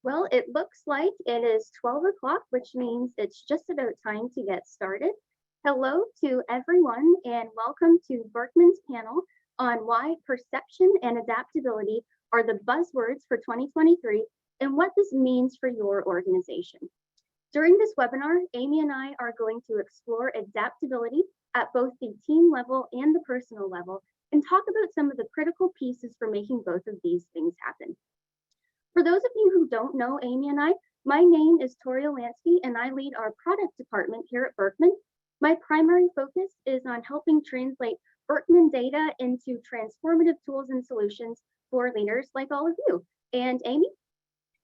Well, it looks like it is 12 o'clock, which means it's just about time to get started. Hello to everyone, and welcome to Berkman's panel on why perception and adaptability are the buzzwords for 2023 and what this means for your organization. During this webinar, Amy and I are going to explore adaptability at both the team level and the personal level and talk about some of the critical pieces for making both of these things happen. For those of you who don't know Amy and I, my name is Tori Olansky and I lead our product department here at Berkman. My primary focus is on helping translate Berkman data into transformative tools and solutions for leaders like all of you. And Amy?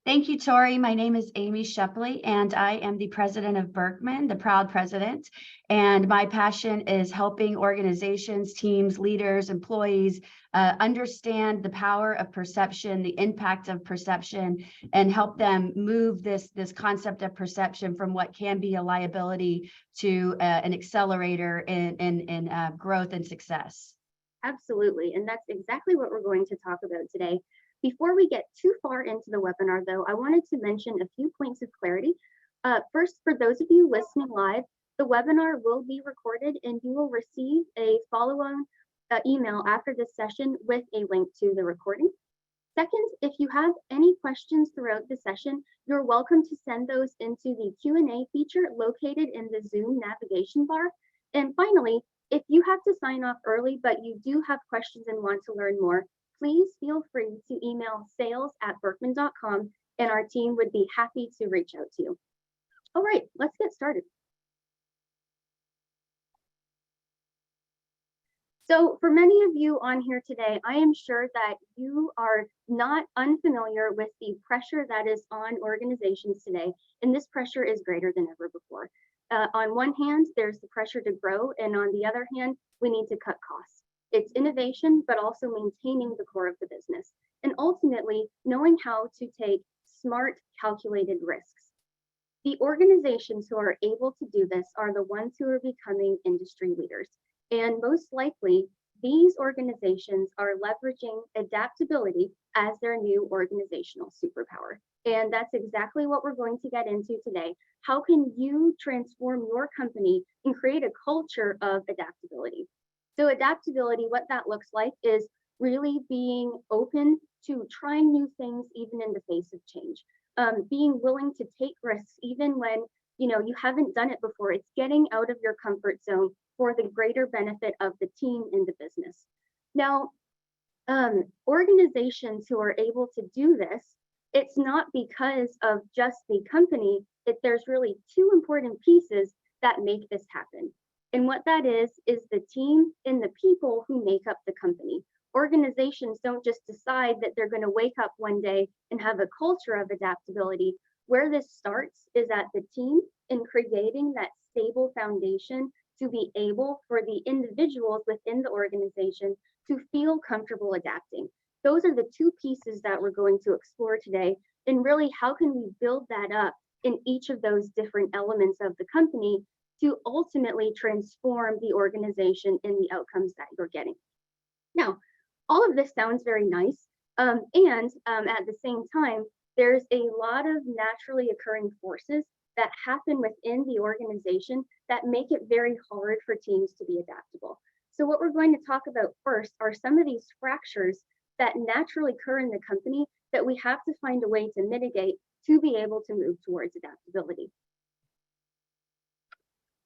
Thank you, Tori. My name is Amy Shepley, and I am the president of Berkman, the proud president. And my passion is helping organizations, teams, leaders, employees understand the power of perception, the impact of perception, and help them move this concept of perception from what can be a liability to an accelerator in growth and success. Absolutely. And that's exactly what we're going to talk about today. Before we get too far into the webinar, though, I wanted to mention a few points of clarity. First, for those of you listening live, the webinar will be recorded and you will receive a follow-on email after this session with a link to the recording. Second, if you have any questions throughout the session, you're welcome to send those into the Q&A feature located in the Zoom navigation bar. And finally, if you have to sign off early, but you do have questions and want to learn more, please feel free to email sales@berkman.com and our team would be happy to reach out to you. All right, let's get started. So for many of you on here today, I am sure that you are not unfamiliar with the pressure that is on organizations today, and this pressure is greater than ever before. On one hand, there's the pressure to grow, and on the other hand, we need to cut costs. It's innovation, but also maintaining the core of the business, and ultimately knowing how to take smart, calculated risks. The organizations who are able to do this are the ones who are becoming industry leaders. And most likely, these organizations are leveraging adaptability as their new organizational superpower. And that's exactly what we're going to get into today. How can you transform your company and create a culture of adaptability? So adaptability, what that looks like is really being open to trying new things even in the face of change. Being willing to take risks even when you haven't done it before. It's getting out of your comfort zone for the greater benefit of the team and the business. Now, organizations who are able to do this, it's not because of just the company, there's really two important pieces that make this happen. And what that is the team and the people who make up the company. Organizations don't just decide that they're going to wake up one day and have a culture of adaptability. Where this starts is at the team in creating that stable foundation to be able for the individuals within the organization to feel comfortable adapting. Those are the two pieces that we're going to explore today. And really, how can we build that up in each of those different elements of the company to ultimately transform the organization in the outcomes that you're getting. Now, all of this sounds very nice. And at the same time, there's a lot of naturally occurring forces that happen within the organization that make it very hard for teams to be adaptable. So what we're going to talk about first are some of these fractures that naturally occur in the company that we have to find a way to mitigate to be able to move towards adaptability.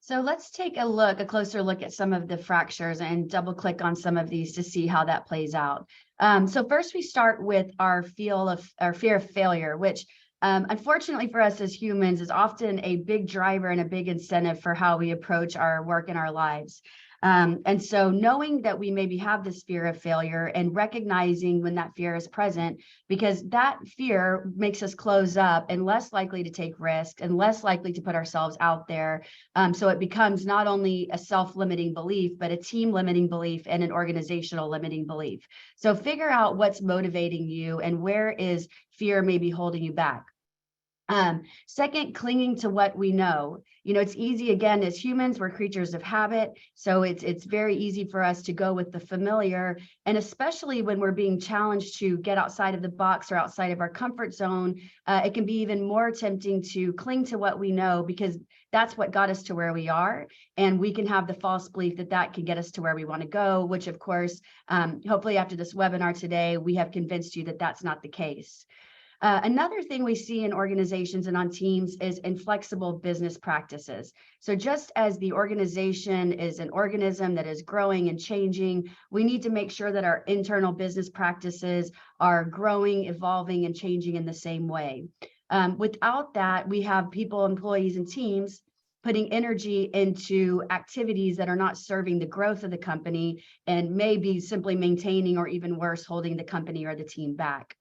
So let's take a closer look at some of the fractures and double click on some of these to see how that plays out. So first we start with our fear of failure, which unfortunately for us as humans is often a big driver and a big incentive for how we approach our work and our lives. And so knowing that we maybe have this fear of failure and recognizing when that fear is present, because that fear makes us close up and less likely to take risks and less likely to put ourselves out there. So it becomes not only a self-limiting belief, but a team limiting belief and an organizational limiting belief. So figure out what's motivating you and where is fear maybe holding you back. Second, clinging to what we know. It's easy, again, as humans, we're creatures of habit. So it's very easy for us to go with the familiar. And especially when we're being challenged to get outside of the box or outside of our comfort zone, it can be even more tempting to cling to what we know, because that's what got us to where we are. And we can have the false belief that that can get us to where we want to go, which of course, hopefully after this webinar today, we have convinced you that that's not the case. Another thing we see in organizations and on teams is inflexible business practices. So just as the organization is an organism that is growing and changing, we need to make sure that our internal business practices are growing, evolving, and changing in the same way. Without that, we have people, employees, and teams putting energy into activities that are not serving the growth of the company and maybe simply maintaining, or even worse, holding the company or the team back.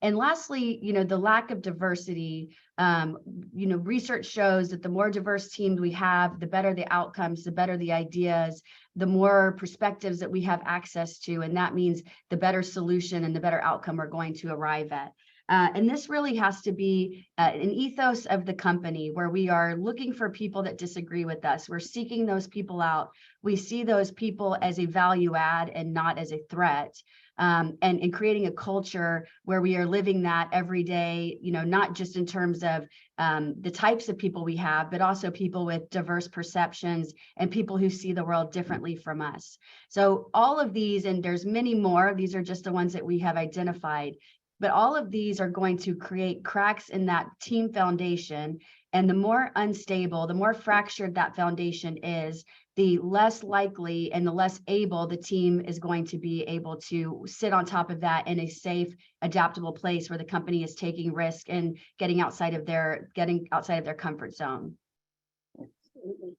And lastly, the lack of diversity, research shows that the more diverse teams we have, the better the outcomes, the better the ideas, the more perspectives that we have access to. And that means the better solution and the better outcome we're going to arrive at. And this really has to be an ethos of the company, where we are looking for people that disagree with us. We're seeking those people out. We see those people as a value add and not as a threat. And creating a culture where we are living that every day, not just in terms of the types of people we have, but also people with diverse perceptions and people who see the world differently from us. So all of these, and there's many more, these are just the ones that we have identified, but all of these are going to create cracks in that team foundation. And the more unstable, the more fractured that foundation is, the less likely and the less able the team is going to be able to sit on top of that in a safe, adaptable place where the company is taking risk and getting outside of their comfort zone. Absolutely.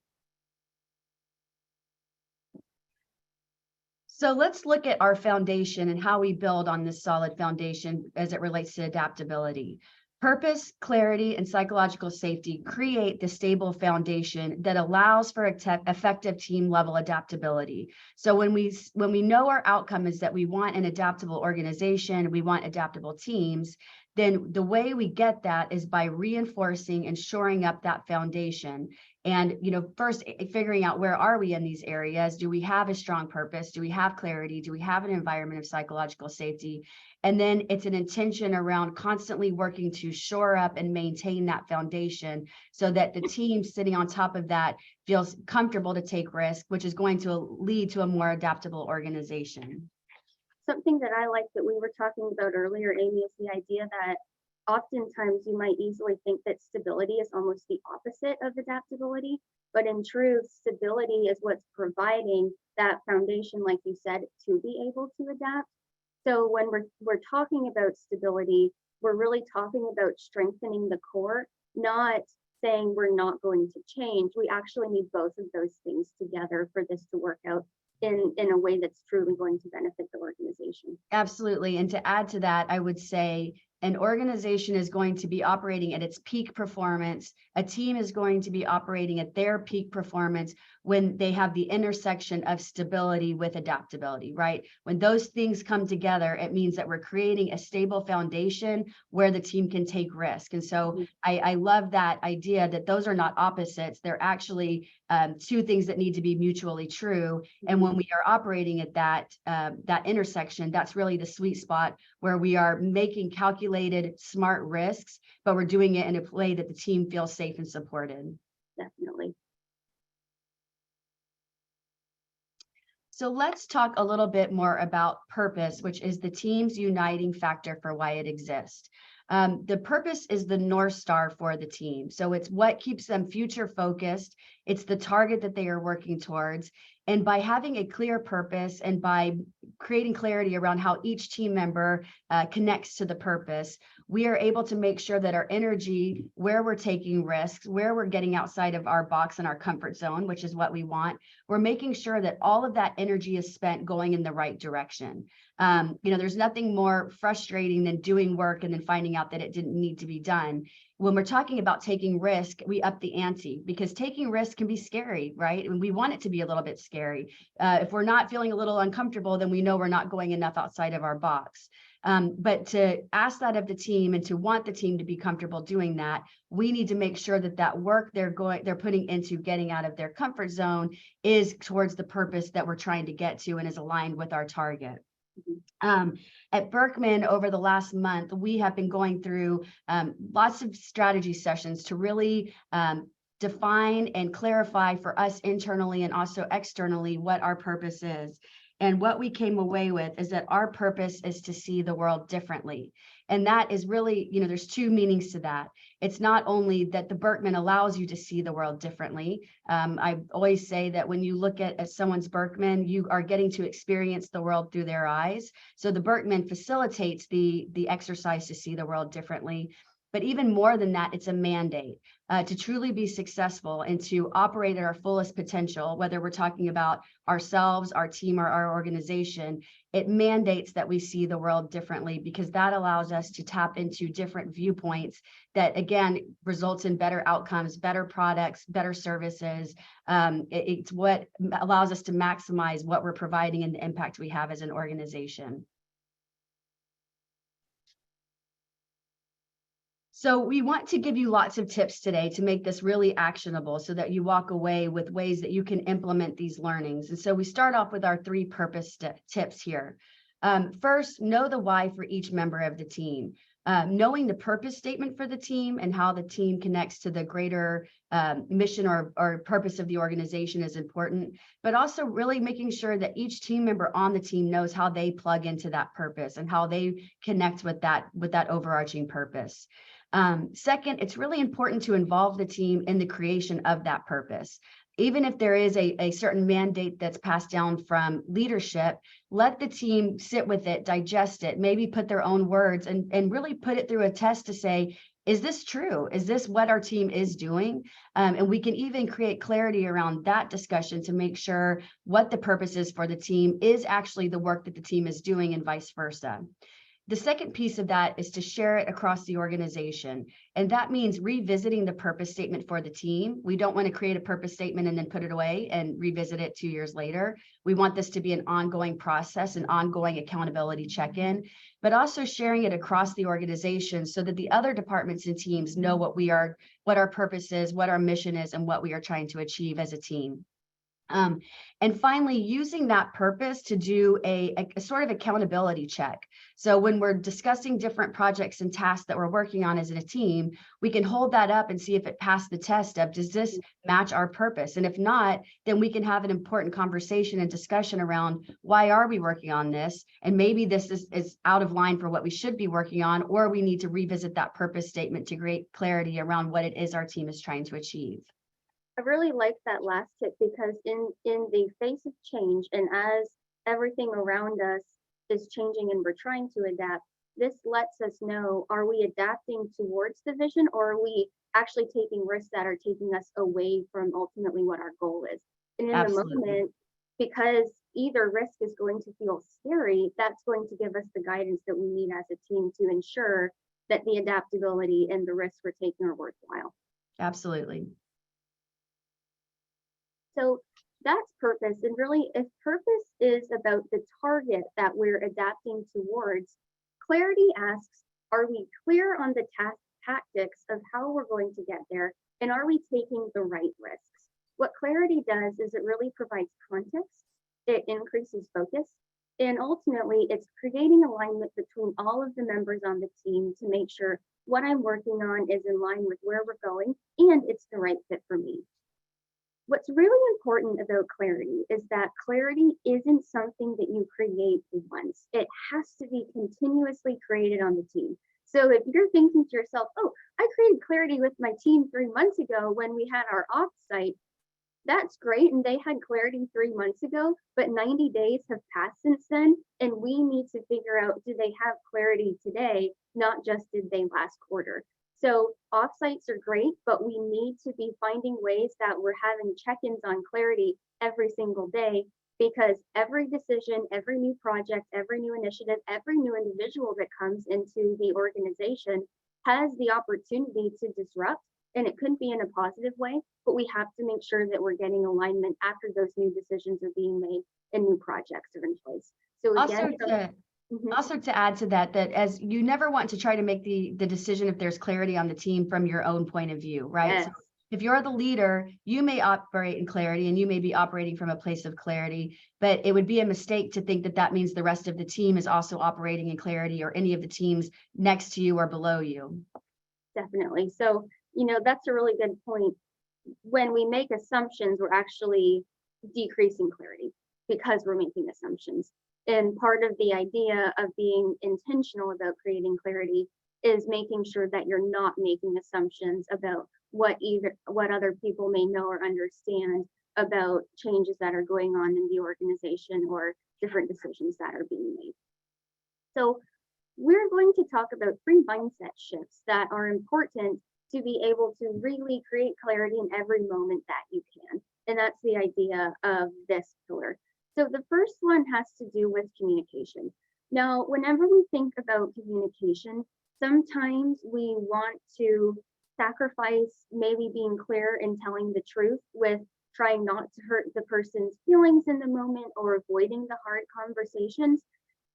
So let's look at our foundation and how we build on this solid foundation as it relates to adaptability. Purpose, clarity, and psychological safety create the stable foundation that allows for effective team level adaptability. So when we know our outcome is that we want an adaptable organization, we want adaptable teams, then the way we get that is by reinforcing and shoring up that foundation. And, first figuring out, where are we in these areas? Do we have a strong purpose? Do we have clarity? Do we have an environment of psychological safety? And then it's an intention around constantly working to shore up and maintain that foundation so that the team sitting on top of that feels comfortable to take risk, which is going to lead to a more adaptable organization. Something that I like that we were talking about earlier, Amy, is the idea that oftentimes you might easily think that stability is almost the opposite of adaptability, but in truth, stability is what's providing that foundation, like you said, to be able to adapt. So when we're talking about stability, we're really talking about strengthening the core, not saying we're not going to change. We actually need both of those things together for this to work out in a way that's truly going to benefit the organization. Absolutely. And to add to that, I would say an organization is going to be operating at its peak performance. A team is going to be operating at their peak performance when they have the intersection of stability with adaptability, right? When those things come together, it means that we're creating a stable foundation where the team can take risk. And so I love that idea that those are not opposites. They're actually two things that need to be mutually true. And when we are operating at that intersection, that's really the sweet spot where we are making calculated, smart risks, but we're doing it in a way that the team feels safe and supported. Definitely. So let's talk a little bit more about purpose, which is the team's uniting factor for why it exists. The purpose is the North Star for the team. So it's what keeps them future focused. It's the target that they are working towards. And by having a clear purpose and by creating clarity around how each team member connects to the purpose, we are able to make sure that our energy, where we're taking risks, where we're getting outside of our box and our comfort zone, which is what we want, we're making sure that all of that energy is spent going in the right direction. There's nothing more frustrating than doing work and then finding out that it didn't need to be done. When we're talking about taking risk, we up the ante because taking risk can be scary, right? And we want it to be a little bit scary. If we're not feeling a little uncomfortable, then we know we're not going enough outside of our box. But to ask that of the team and to want the team to be comfortable doing that, we need to make sure that that work they're putting into getting out of their comfort zone is towards the purpose that we're trying to get to and is aligned with our target. At Berkman, over the last month, we have been going through lots of strategy sessions to really define and clarify for us internally and also externally what our purpose is. And what we came away with is that our purpose is to see the world differently. And that is really, there's two meanings to that. It's not only that the Berkman allows you to see the world differently. I always say that when you look at someone's Berkman, you are getting to experience the world through their eyes. So the Berkman facilitates the exercise to see the world differently. But even more than that, it's a mandate to truly be successful and to operate at our fullest potential, whether we're talking about ourselves, our team, or our organization. It mandates that we see the world differently because that allows us to tap into different viewpoints that, again, results in better outcomes, better products, better services. It's what allows us to maximize what we're providing and the impact we have as an organization. So we want to give you lots of tips today to make this really actionable so that you walk away with ways that you can implement these learnings. And so we start off with our 3 purpose tips here. First, know the why for each member of the team. Knowing the purpose statement for the team and how the team connects to the greater mission or purpose of the organization is important, but also really making sure that each team member on the team knows how they plug into that purpose and how they connect with that overarching purpose. Second, it's really important to involve the team in the creation of that purpose. Even if there is a certain mandate that's passed down from leadership, let the team sit with it, digest it, maybe put their own words and really put it through a test to say, is this true? Is this what our team is doing? And we can even create clarity around that discussion to make sure what the purpose is for the team is actually the work that the team is doing and vice versa. The second piece of that is to share it across the organization. And that means revisiting the purpose statement for the team. We don't want to create a purpose statement and then put it away and revisit it 2 years later. We want this to be an ongoing process, an ongoing accountability check-in, but also sharing it across the organization so that the other departments and teams know what our purpose is, what our mission is, and what we are trying to achieve as a team. And finally, using that purpose to do a sort of accountability check. So when we're discussing different projects and tasks that we're working on as a team, we can hold that up and see if it passed the test of, does this match our purpose? And if not, then we can have an important conversation and discussion around why are we working on this? And maybe this is out of line for what we should be working on, or we need to revisit that purpose statement to create clarity around what it is our team is trying to achieve. I really like that last tip because in the face of change and as everything around us is changing and we're trying to adapt, this lets us know, are we adapting towards the vision or are we actually taking risks that are taking us away from ultimately what our goal is? And in Absolutely. the moment, because either risk is going to feel scary, that's going to give us the guidance that we need as a team to ensure that the adaptability and the risks we're taking are worthwhile. Absolutely. So that's purpose. And really, if purpose is about the target that we're adapting towards, clarity asks, are we clear on the tactics of how we're going to get there? And are we taking the right risks? What clarity does is it really provides context, it increases focus, and ultimately it's creating alignment between all of the members on the team to make sure what I'm working on is in line with where we're going and it's the right fit for me. What's really important about clarity is that clarity isn't something that you create once. It has to be continuously created on the team. So if you're thinking to yourself, oh, I created clarity with my team 3 months ago when we had our offsite, that's great. And they had clarity 3 months ago, but 90 days have passed since then. And we need to figure out, do they have clarity today? Not just did they last quarter. So offsites are great, but we need to be finding ways that we're having check-ins on clarity every single day, because every decision, every new project, every new initiative, every new individual that comes into the organization has the opportunity to disrupt, and it could be in a positive way, but we have to make sure that we're getting alignment after those new decisions are being made and new projects are in place. So again, Mhm. Also to add to that, that as you never want to try to make the decision if there's clarity on the team from your own point of view, right? Yes, So if you're the leader, you may operate in clarity and you may be operating from a place of clarity, but it would be a mistake to think that that means the rest of the team is also operating in clarity or any of the teams next to you or below you. definitely. So, that's a really good point. When we make assumptions, we're actually decreasing clarity because we're making assumptions. And part of the idea of being intentional about creating clarity is making sure that you're not making assumptions about what other people may know or understand about changes that are going on in the organization or different decisions that are being made. So we're going to talk about 3 mindset shifts that are important to be able to really create clarity in every moment that you can. And that's the idea of this pillar. So the first one has to do with communication. Now, whenever we think about communication, sometimes we want to sacrifice maybe being clear and telling the truth with trying not to hurt the person's feelings in the moment or avoiding the hard conversations.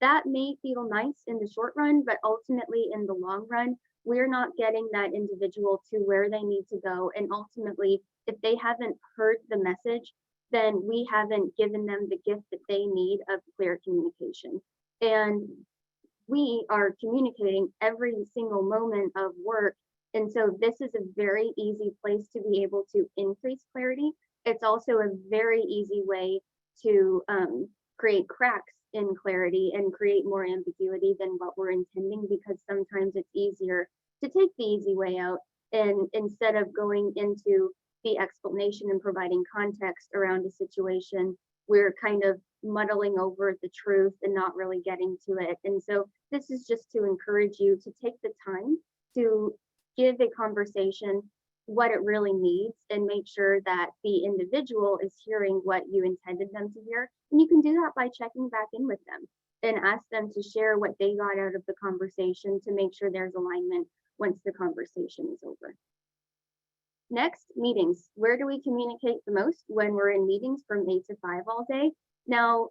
That may feel nice in the short run, but ultimately in the long run, we're not getting that individual to where they need to go. And ultimately, if they haven't heard the message, then we haven't given them the gift that they need of clear communication. And we are communicating every single moment of work. And so this is a very easy place to be able to increase clarity. It's also a very easy way to create cracks in clarity and create more ambiguity than what we're intending, because sometimes it's easier to take the easy way out, and instead of going into the explanation and providing context around a situation, we're kind of muddling over the truth and not really getting to it. And so this is just to encourage you to take the time to give a conversation what it really needs and make sure that the individual is hearing what you intended them to hear. And you can do that by checking back in with them and ask them to share what they got out of the conversation to make sure there's alignment once the conversation is over. Next, meetings. Where do we communicate the most? When we're in meetings from 8 to 5 all day. Now,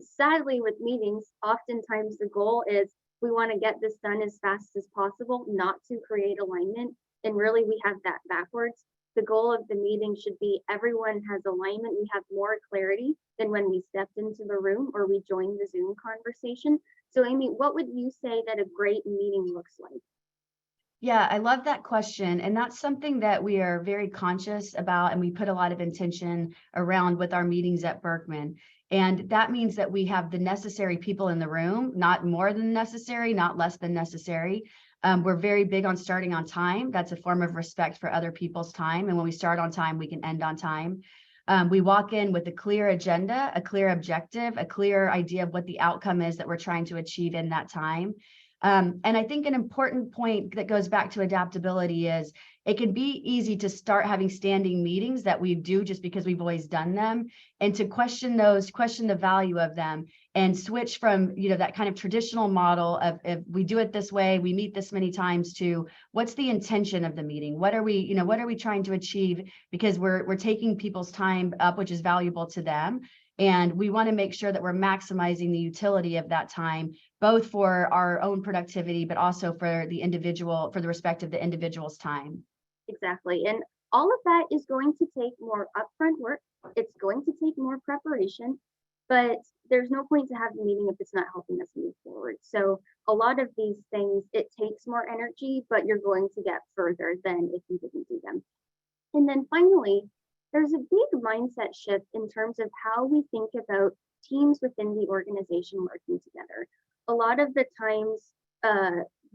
sadly, with meetings, oftentimes the goal is we want to get this done as fast as possible, not to create alignment. And really, we have that backwards. The goal of the meeting should be everyone has alignment. We have more clarity than when we stepped into the room or we joined the Zoom conversation. So, Amy, what would you say that a great meeting looks like? Yeah, I love that question. And that's something that we are very conscious about, and we put a lot of intention around with our meetings at Berkman. And that means that we have the necessary people in the room, not more than necessary, not less than necessary. We're very big on starting on time. That's a form of respect for other people's time. And when we start on time, we can end on time. We walk in with a clear agenda, a clear objective, a clear idea of what the outcome is that we're trying to achieve in that time. And I think an important point that goes back to adaptability is it can be easy to start having standing meetings that we do just because we've always done them, and to question the value of them, and switch from, that kind of traditional model of if we do it this way, we meet this many times, to what's the intention of the meeting? What are we trying to achieve? Because we're taking people's time up, which is valuable to them. And we want to make sure that we're maximizing the utility of that time, both for our own productivity, but also for the respect of the individual's time. Exactly. And all of that is going to take more upfront work. It's going to take more preparation, but there's no point to have the meeting if it's not helping us move forward. So a lot of these things, it takes more energy, but you're going to get further than if you didn't do them. And then finally, there's a big mindset shift in terms of how we think about teams within the organization working together. A lot of the times,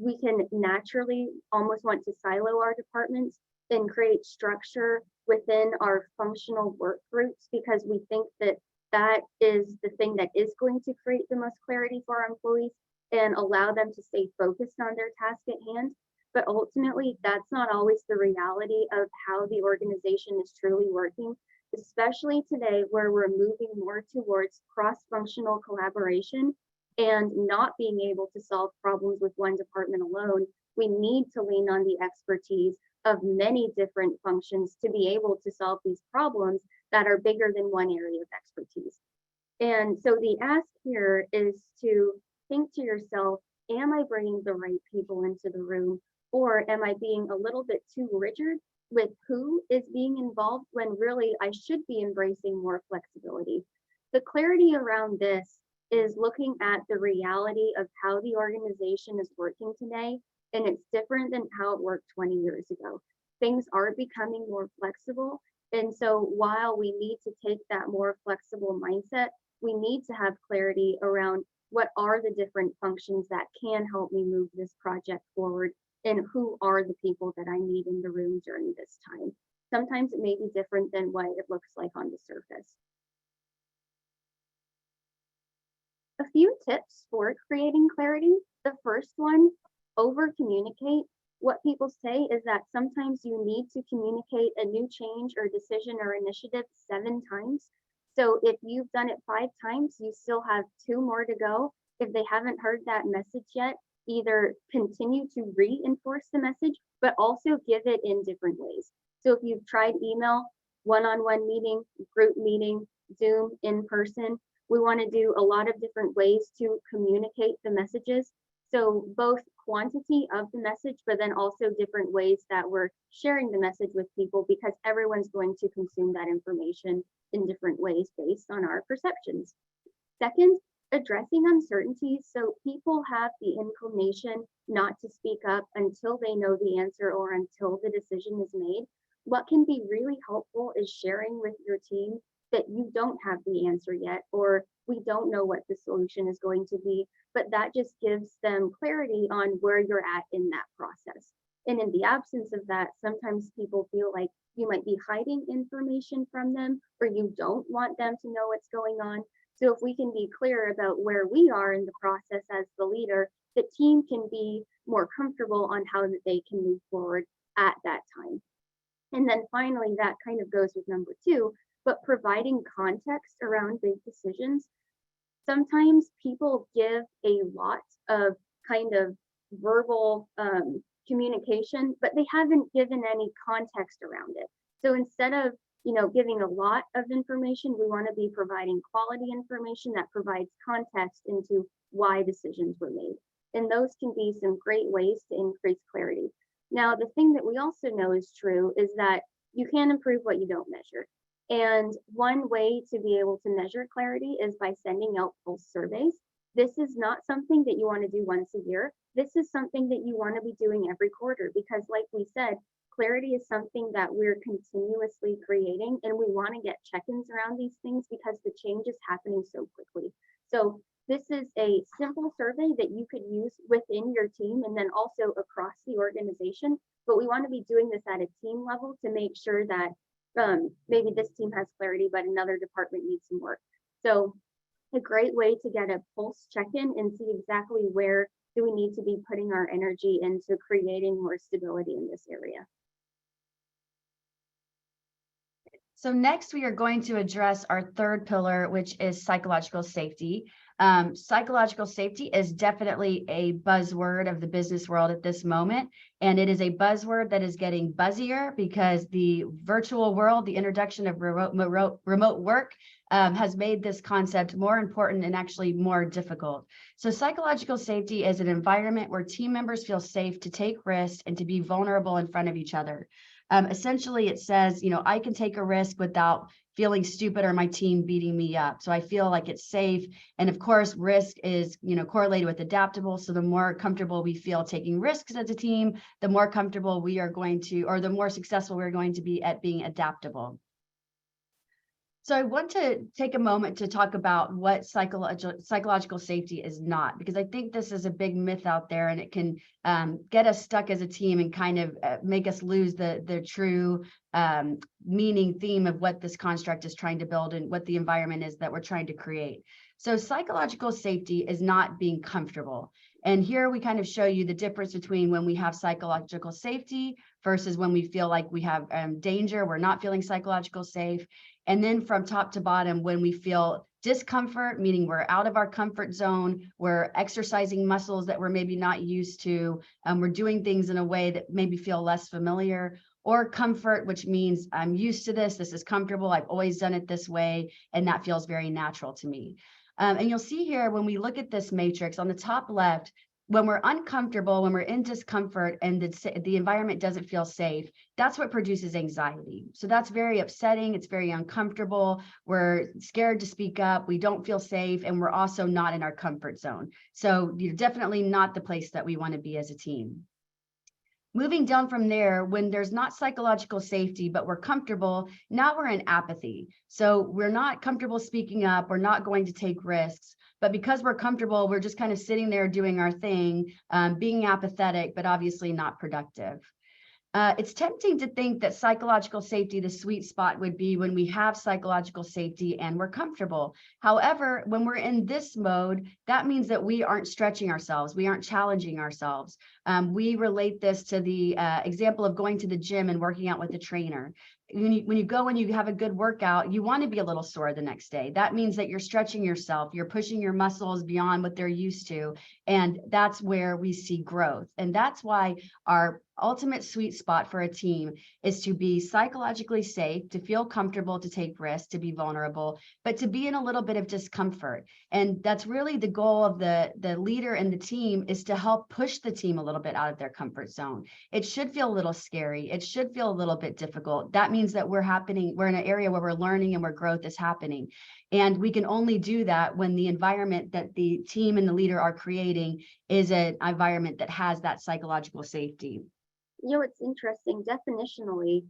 we can naturally almost want to silo our departments and create structure within our functional work groups, because we think that that is the thing that is going to create the most clarity for our employees and allow them to stay focused on their task at hand. But ultimately, that's not always the reality of how the organization is truly working, especially today where we're moving more towards cross-functional collaboration and not being able to solve problems with one department alone. We need to lean on the expertise of many different functions to be able to solve these problems that are bigger than one area of expertise. And so the ask here is to think to yourself, am I bringing the right people into the room? Or am I being a little bit too rigid with who is being involved when really I should be embracing more flexibility? The clarity around this is looking at the reality of how the organization is working today, and it's different than how it worked 20 years ago. Things are becoming more flexible. And so while we need to take that more flexible mindset, we need to have clarity around what are the different functions that can help me move this project forward and who are the people that I need in the room during this time. Sometimes it may be different than what it looks like on the surface. A few tips for creating clarity. The first one, over communicate. What people say is that sometimes you need to communicate a new change or decision or initiative 7 times. So if you've done it 5 times, you still have 2 more to go. If they haven't heard that message yet, either continue to reinforce the message, but also give it in different ways. So if you've tried email, one-on-one meeting, group meeting, Zoom, in person, we want to do a lot of different ways to communicate the messages. So both quantity of the message, but then also different ways that we're sharing the message with people, because everyone's going to consume that information in different ways based on our perceptions. Second, addressing uncertainties. So people have the inclination not to speak up until they know the answer or until the decision is made. What can be really helpful is sharing with your team that you don't have the answer yet, or we don't know what the solution is going to be, but that just gives them clarity on where you're at in that process. And in the absence of that, sometimes people feel like you might be hiding information from them, or you don't want them to know what's going on. So if we can be clear about where we are in the process as the leader, the team can be more comfortable on how that they can move forward at that time. And then finally, that kind of goes with number 2, but providing context around big decisions. Sometimes people give a lot of kind of verbal communication, but they haven't given any context around it. So instead of giving a lot of information, we want to be providing quality information that provides context into why decisions were made. And those can be some great ways to increase clarity. Now, the thing that we also know is true is that you can't improve what you don't measure. And one way to be able to measure clarity is by sending out pulse surveys. This is not something that you want to do once a year. This is something that you want to be doing every quarter, because like we said, clarity is something that we're continuously creating, and we want to get check-ins around these things because the change is happening so quickly. So this is a simple survey that you could use within your team and then also across the organization. But we want to be doing this at a team level to make sure that maybe this team has clarity, but another department needs some work. So a great way to get a pulse check-in and see exactly where do we need to be putting our energy into creating more stability in this area. So next, we are going to address our third pillar, which is psychological safety. Psychological safety is definitely a buzzword of the business world at this moment, and it is a buzzword that is getting buzzier because the virtual world, the introduction of remote work has made this concept more important and actually more difficult. So psychological safety is an environment where team members feel safe to take risks and to be vulnerable in front of each other. Essentially, it says, I can take a risk without feeling stupid or my team beating me up. So I feel like it's safe. And of course, risk is, correlated with adaptable. So the more comfortable we feel taking risks as a team, the more comfortable we are going to, or the more successful we're going to be at being adaptable. So I want to take a moment to talk about what psychological safety is not, because I think this is a big myth out there, and it can get us stuck as a team and kind of make us lose the true meaning theme of what this construct is trying to build and what the environment is that we're trying to create. So psychological safety is not being comfortable. And here we kind of show you the difference between when we have psychological safety versus when we feel like we have danger, we're not feeling psychological safe. And then from top to bottom, when we feel discomfort, meaning we're out of our comfort zone, we're exercising muscles that we're maybe not used to, we're doing things in a way that maybe feel less familiar, or comfort, which means I'm used to this is comfortable, I've always done it this way, and that feels very natural to me. And you'll see here when we look at this matrix on the top left, when we're uncomfortable, when we're in discomfort and the environment doesn't feel safe, that's what produces anxiety. So that's very upsetting. It's very uncomfortable. We're scared to speak up. We don't feel safe. And we're also not in our comfort zone. So you're definitely not the place that we want to be as a team. Moving down from there, when there's not psychological safety, but we're comfortable, now we're in apathy. So we're not comfortable speaking up. We're not going to take risks. But because we're comfortable, we're just kind of sitting there doing our thing, being apathetic, but obviously not productive. It's tempting to think that psychological safety, the sweet spot would be when we have psychological safety and we're comfortable. However, when we're in this mode, that means that we aren't stretching ourselves. We aren't challenging ourselves. We relate this to the example of going to the gym and working out with a trainer. When you go and you have a good workout, you want to be a little sore the next day. That means that you're stretching yourself, you're pushing your muscles beyond what they're used to. And that's where we see growth. And that's why our ultimate sweet spot for a team is to be psychologically safe, to feel comfortable, to take risks, to be vulnerable, but to be in a little bit of discomfort. And that's really the goal of the leader and the team, is to help push the team a little bit out of their comfort zone. It should feel a little scary. It should feel a little bit difficult. That means that we're in an area where we're learning and where growth is happening. And we can only do that when the environment that the team and the leader are creating is an environment that has that psychological safety. You know, it's interesting. Definitionally,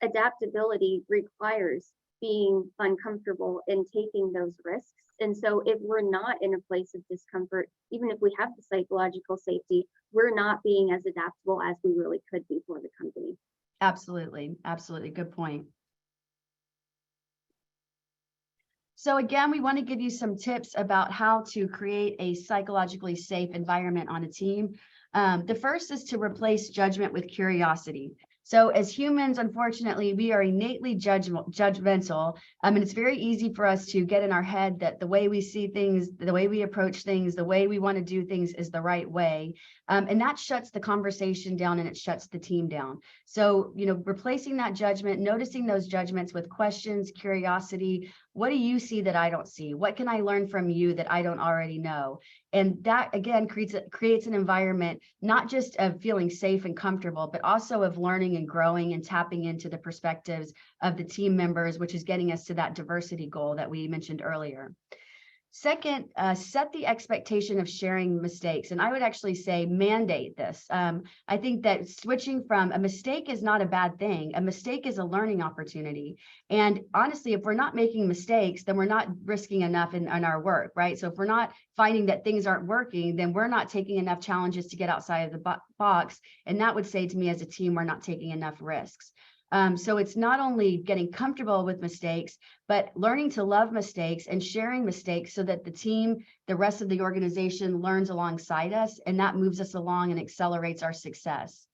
adaptability requires being uncomfortable and taking those risks. And so if we're not in a place of discomfort, even if we have the psychological safety, we're not being as adaptable as we really could be for the company. Absolutely. Absolutely. Good point. So again, we want to give you some tips about how to create a psychologically safe environment on a team. The first is to replace judgment with curiosity. So as humans, unfortunately, we are innately judgmental. And it's very easy for us to get in our head that the way we see things, the way we approach things, the way we want to do things is the right way. And that shuts the conversation down and it shuts the team down. So, replacing that judgment, noticing those judgments with questions, curiosity. What do you see that I don't see? What can I learn from you that I don't already know? And that, again, creates an environment not just of feeling safe and comfortable, but also of learning and growing and tapping into the perspectives of the team members, which is getting us to that diversity goal that we mentioned earlier. Second, set the expectation of sharing mistakes. And I would actually say mandate this. I think that switching from a mistake is not a bad thing. A mistake is a learning opportunity. And honestly, if we're not making mistakes, then we're not risking enough in our work, right? So if we're not finding that things aren't working, then we're not taking enough challenges to get outside of the box. And that would say to me as a team, we're not taking enough risks. So it's not only getting comfortable with mistakes, but learning to love mistakes and sharing mistakes so that the team, the rest of the organization learns alongside us, and that moves us along and accelerates our success.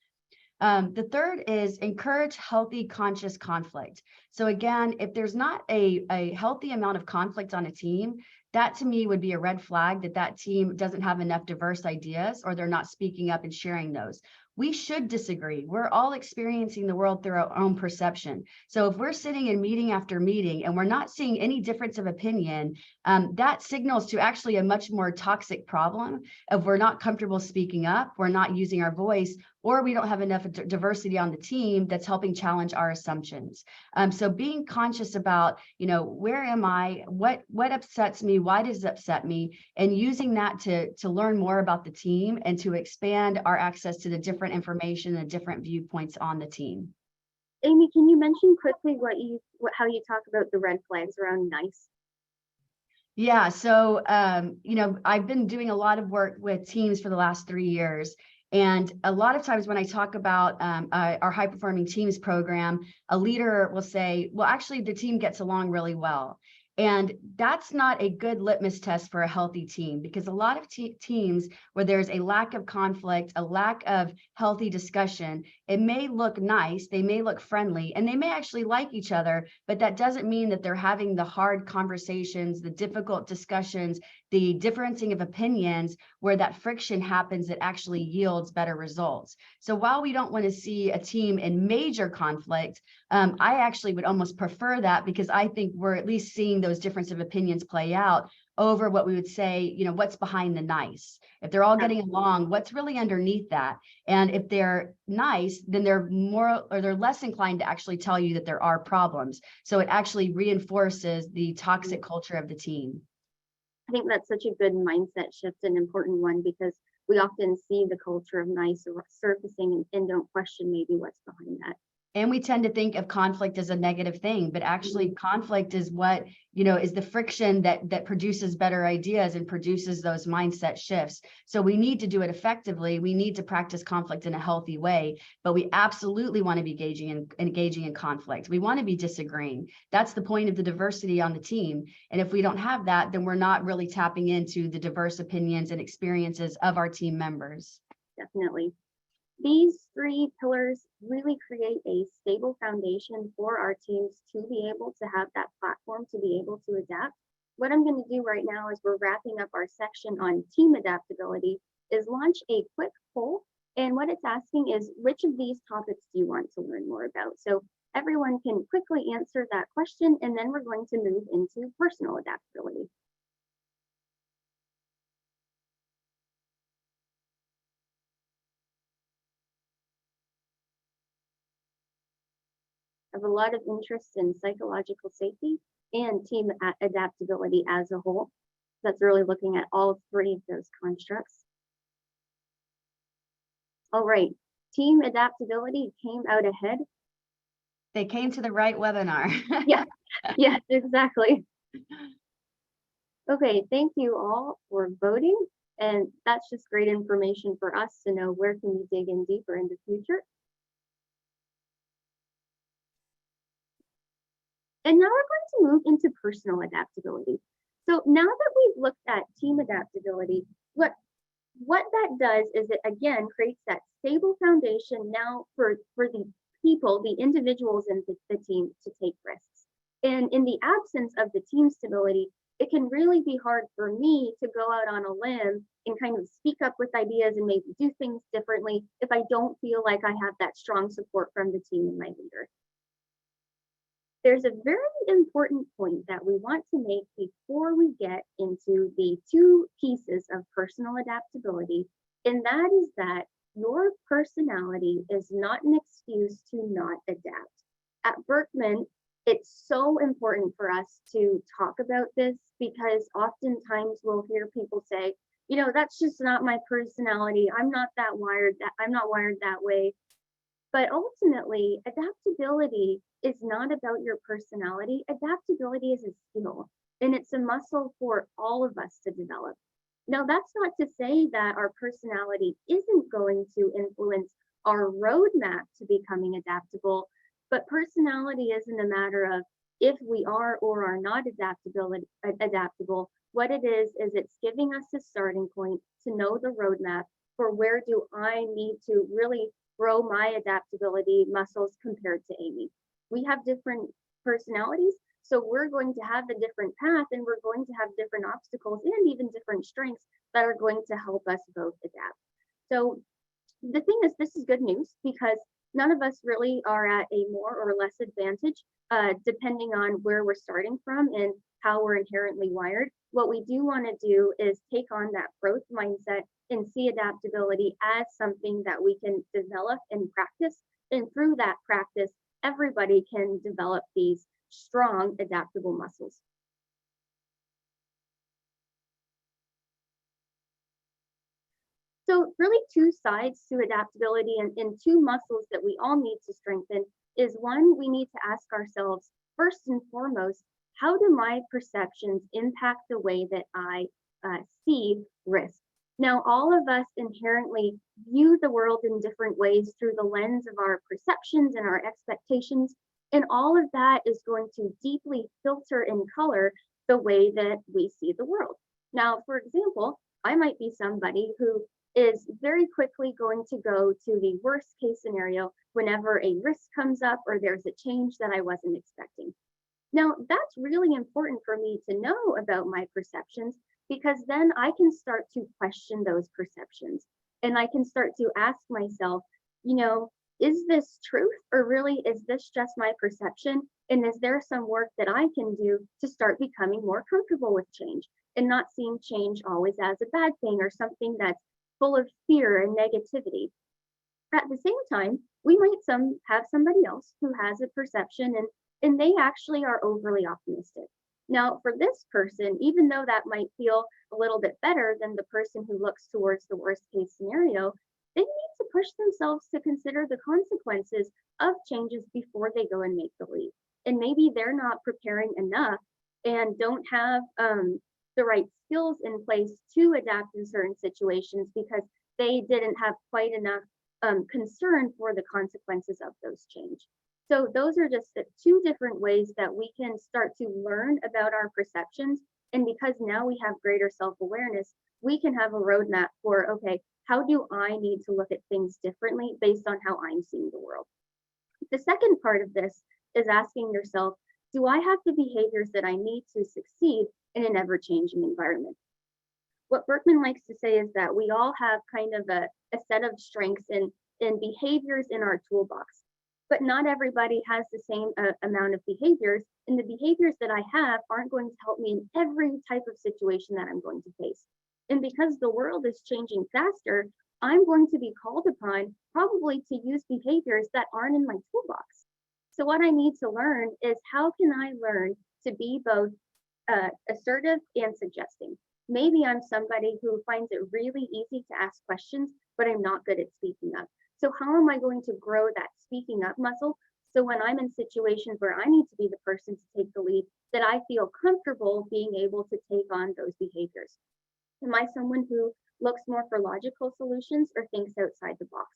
The third is encourage healthy, conscious conflict. So again, if there's not a healthy amount of conflict on a team, that to me would be a red flag that team doesn't have enough diverse ideas or they're not speaking up and sharing those. We should disagree. We're all experiencing the world through our own perception. So if we're sitting in meeting after meeting and we're not seeing any difference of opinion, that signals to actually a much more toxic problem. If we're not comfortable speaking up, we're not using our voice, or we don't have enough diversity on the team that's helping challenge our assumptions. So being conscious about, where am I? What upsets me? Why does it upset me? And using that to learn more about the team and to expand our access to the different information and different viewpoints on the team. Amy, can you mention quickly how you talk about the red flags around NICE? Yeah, so I've been doing a lot of work with teams for the last 3 years. And a lot of times when I talk about our high performing teams program, a leader will say, well, actually, the team gets along really well. And that's not a good litmus test for a healthy team, because a lot of teams where there's a lack of conflict, a lack of healthy discussion, it may look nice, they may look friendly, and they may actually like each other, but that doesn't mean that they're having the hard conversations, the difficult discussions, the differencing of opinions where that friction happens that actually yields better results. So while we don't want to see a team in major conflict, I actually would almost prefer that, because I think we're at least seeing those difference of opinions play out over what we would say, what's behind the nice. If they're all getting along, what's really underneath that? And if they're nice, then they're less inclined to actually tell you that there are problems. So it actually reinforces the toxic culture of the team. I think that's such a good mindset shift, an important one, because we often see the culture of nice surfacing and don't question maybe what's behind that. And we tend to think of conflict as a negative thing, but actually conflict is what, is the friction that produces better ideas and produces those mindset shifts. So we need to do it effectively. We need to practice conflict in a healthy way, but we absolutely want to be engaging in conflict. We want to be disagreeing. That's the point of the diversity on the team. And if we don't have that, then we're not really tapping into the diverse opinions and experiences of our team members. Definitely. These 3 pillars really create a stable foundation for our teams to be able to have that platform to be able to adapt. What I'm going to do right now as we're wrapping up our section on team adaptability is launch a quick poll. And what it's asking is, which of these topics do you want to learn more about? So everyone can quickly answer that question, and then we're going to move into personal adaptability. Have a lot of interest in psychological safety and team adaptability as a whole. That's really looking at all 3 of those constructs. All right, team adaptability came out ahead. They came to the right webinar. Yes, exactly. Okay, thank you all for voting. And that's just great information for us to know where can we dig in deeper in the future. And now we're going to move into personal adaptability. So now that we've looked at team adaptability, what that does is it again creates that stable foundation now for the people, the individuals in the team to take risks. And in the absence of the team stability, it can really be hard for me to go out on a limb and kind of speak up with ideas and maybe do things differently if I don't feel like I have that strong support from the team and my leader. There's a very important point that we want to make before we get into the 2 pieces of personal adaptability, and that is that your personality is not an excuse to not adapt. At Berkman, it's so important for us to talk about this because oftentimes we'll hear people say, that's just not my personality. I'm not wired that way. But ultimately, adaptability is not about your personality. Adaptability is a skill, and it's a muscle for all of us to develop. Now, that's not to say that our personality isn't going to influence our roadmap to becoming adaptable, but personality isn't a matter of if we are or are not adaptable. What it is it's giving us a starting point to know the roadmap for where do I need to really grow my adaptability muscles compared to Amy. We have different personalities, so we're going to have a different path and we're going to have different obstacles and even different strengths that are going to help us both adapt. So the thing is, this is good news because none of us really are at a more or less advantage depending on where we're starting from and how we're inherently wired. What we do want to do is take on that growth mindset and see adaptability as something that we can develop and practice. And through that practice, everybody can develop these strong adaptable muscles. So really 2 sides to adaptability and 2 muscles that we all need to strengthen is one, we need to ask ourselves, first and foremost, how do my perceptions impact the way that I see risk? Now, all of us inherently view the world in different ways through the lens of our perceptions and our expectations, and all of that is going to deeply filter and color the way that we see the world. Now, for example, I might be somebody who is very quickly going to go to the worst case scenario whenever a risk comes up or there's a change that I wasn't expecting. Now, that's really important for me to know about my perceptions because then I can start to question those perceptions and I can start to ask myself, is this truth or really is this just my perception? And is there some work that I can do to start becoming more comfortable with change? and not seeing change always as a bad thing or something that's full of fear and negativity. At the same time, we might have somebody else who has a perception and they actually are overly optimistic. Now, for this person, even though that might feel a little bit better than the person who looks towards the worst case scenario, they need to push themselves to consider the consequences of changes before they go and make the leap. And maybe they're not preparing enough and don't have the right skills in place to adapt in certain situations because they didn't have quite enough concern for the consequences of those change. So those are just the two different ways that we can start to learn about our perceptions. And because now we have greater self-awareness, we can have a roadmap for, okay, how do I need to look at things differently based on how I'm seeing the world? The second part of this is asking yourself, do I have the behaviors that I need to succeed in an ever-changing environment? What Berkman likes to say is that we all have kind of a set of strengths and behaviors in our toolbox, but not everybody has the same amount of behaviors. And the behaviors that I have aren't going to help me in every type of situation that I'm going to face. And because the world is changing faster, I'm going to be called upon probably to use behaviors that aren't in my toolbox. So what I need to learn is, how can I learn to be both assertive and suggesting? Maybe I'm somebody who finds it really easy to ask questions, but I'm not good at speaking up. So how am I going to grow that speaking up muscle? So when I'm in situations where I need to be the person to take the lead, that I feel comfortable being able to take on those behaviors. Am I someone who looks more for logical solutions or thinks outside the box?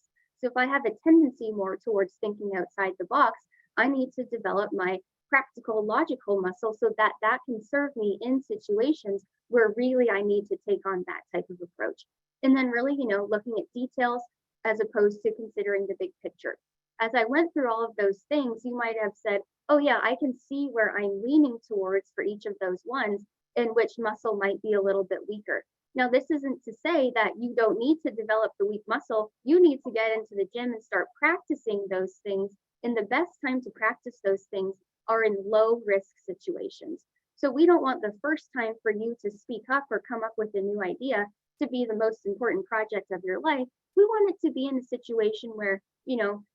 So if I have a tendency more towards thinking outside the box, I need to develop my practical logical muscle so that that can serve me in situations where really I need to take on that type of approach. And then really, looking at details as opposed to considering the big picture. As I went through all of those things, you might have said, oh yeah, I can see where I'm leaning towards for each of those ones, and which muscle might be a little bit weaker. Now, this isn't to say that you don't need to develop the weak muscle. You need to get into the gym and start practicing those things. And the best time to practice those things are in low risk situations. So we don't want the first time for you to speak up or come up with a new idea to be the most important project of your life. We want it to be in a situation where,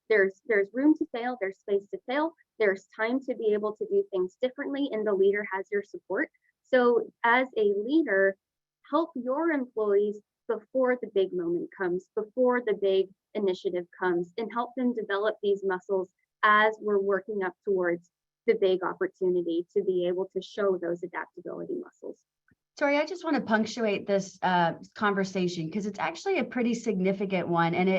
there's room to fail, there's space to fail, there's time to be able to do things differently, and the leader has your support. So as a leader, help your employees before the big moment comes, before the big initiative comes, and help them develop these muscles as we're working up towards the big opportunity to be able to show those adaptability muscles. Tori, I just want to punctuate this conversation because it's actually a pretty significant one, and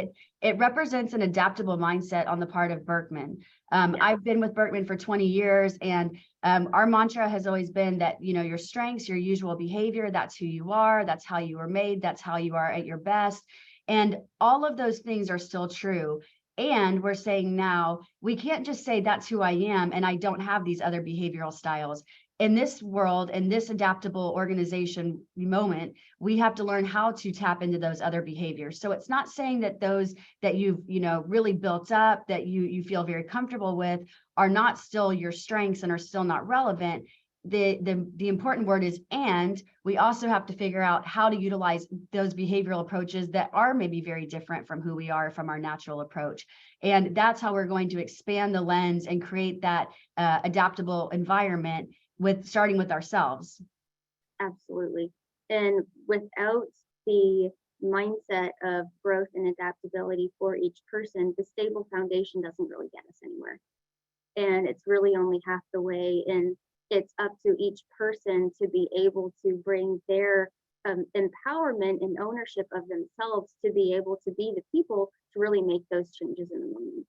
it represents an adaptable mindset on the part of Berkman. I've been with Berkman for 20 years, and our mantra has always been that, your strengths, your usual behavior, that's who you are, that's how you were made, that's how you are at your best. And all of those things are still true. And we're saying now, we can't just say that's who I am and I don't have these other behavioral styles. In this world, in this adaptable organization moment, we have to learn how to tap into those other behaviors. So it's not saying that those that you've really built up, that you feel very comfortable with, are not still your strengths and are still not relevant. The important word is, and we also have to figure out how to utilize those behavioral approaches that are maybe very different from who we are, from our natural approach. And that's how we're going to expand the lens and create that adaptable environment, starting with ourselves. Absolutely. And without the mindset of growth and adaptability for each person, the stable foundation doesn't really get us anywhere. And it's really only half the way. And it's up to each person to be able to bring their empowerment and ownership of themselves to be able to be the people to really make those changes in the moment.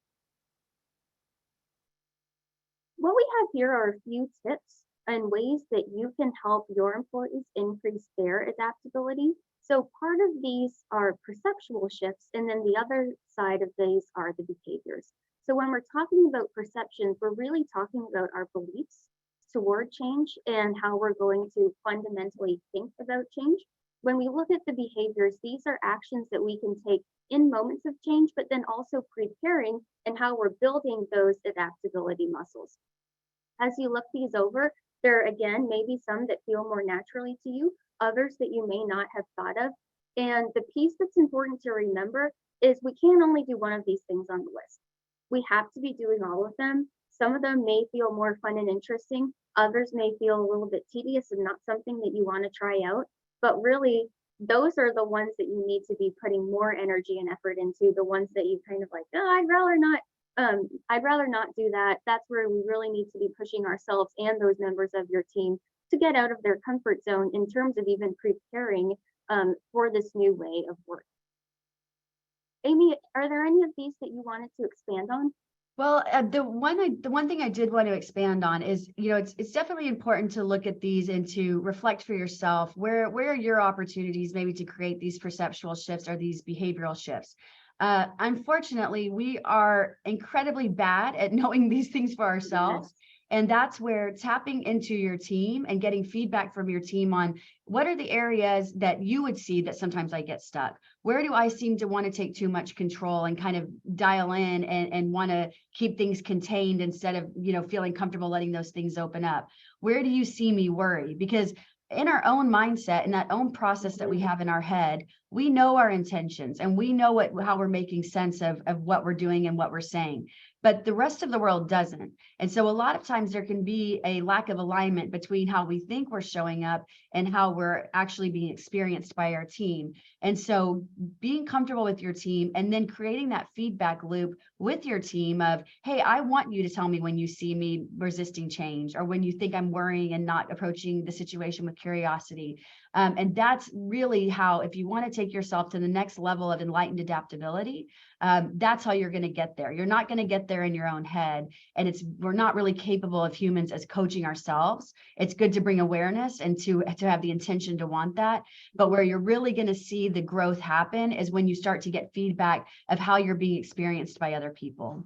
What we have here are a few tips and ways that you can help your employees increase their adaptability. So part of these are perceptual shifts, and then the other side of these are the behaviors. So when we're talking about perceptions, we're really talking about our beliefs toward change and how we're going to fundamentally think about change. When we look at the behaviors, these are actions that we can take in moments of change, but then also preparing and how we're building those adaptability muscles. As you look these over, There again, may be some that feel more naturally to you, others that you may not have thought of. And the piece that's important to remember is we can't only do one of these things on the list. We have to be doing all of them. Some of them may feel more fun and interesting. Others may feel a little bit tedious and not something that you want to try out. But really, those are the ones that you need to be putting more energy and effort into, the ones that you kind of like, oh, I'd rather not do that. That's where we really need to be pushing ourselves and those members of your team to get out of their comfort zone in terms of even preparing for this new way of work. Amy, are there any of these that you wanted to expand on? Well, the one thing I did want to expand on is, it's definitely important to look at these and to reflect for yourself where are your opportunities maybe to create these perceptual shifts or these behavioral shifts. Unfortunately, we are incredibly bad at knowing these things for ourselves. Yes. And that's where tapping into your team and getting feedback from your team on what are the areas that you would see that sometimes I get stuck. Where do I seem to want to take too much control and kind of dial in and want to keep things contained instead of, feeling comfortable letting those things open up? Where do you see me worry? Because in our own mindset and that own process that we have in our head, we know our intentions and we know how we're making sense of what we're doing and what we're saying, but the rest of the world doesn't. And so a lot of times there can be a lack of alignment between how we think we're showing up and how we're actually being experienced by our team. And so being comfortable with your team and then creating that feedback loop with your team of, hey, I want you to tell me when you see me resisting change or when you think I'm worrying and not approaching the situation with curiosity. And that's really how, if you want to take yourself to the next level of enlightened adaptability, that's how you're going to get there. You're not going to get there in your own head. And we're not really capable of humans as coaching ourselves. It's good to bring awareness and to have the intention to want that. But where you're really going to see the growth happen is when you start to get feedback of how you're being experienced by other people.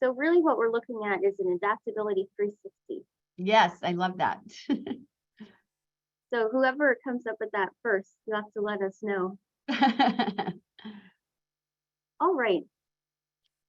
So really what we're looking at is an adaptability 360. Yes, I love that. So whoever comes up with that first, you have to let us know. All right.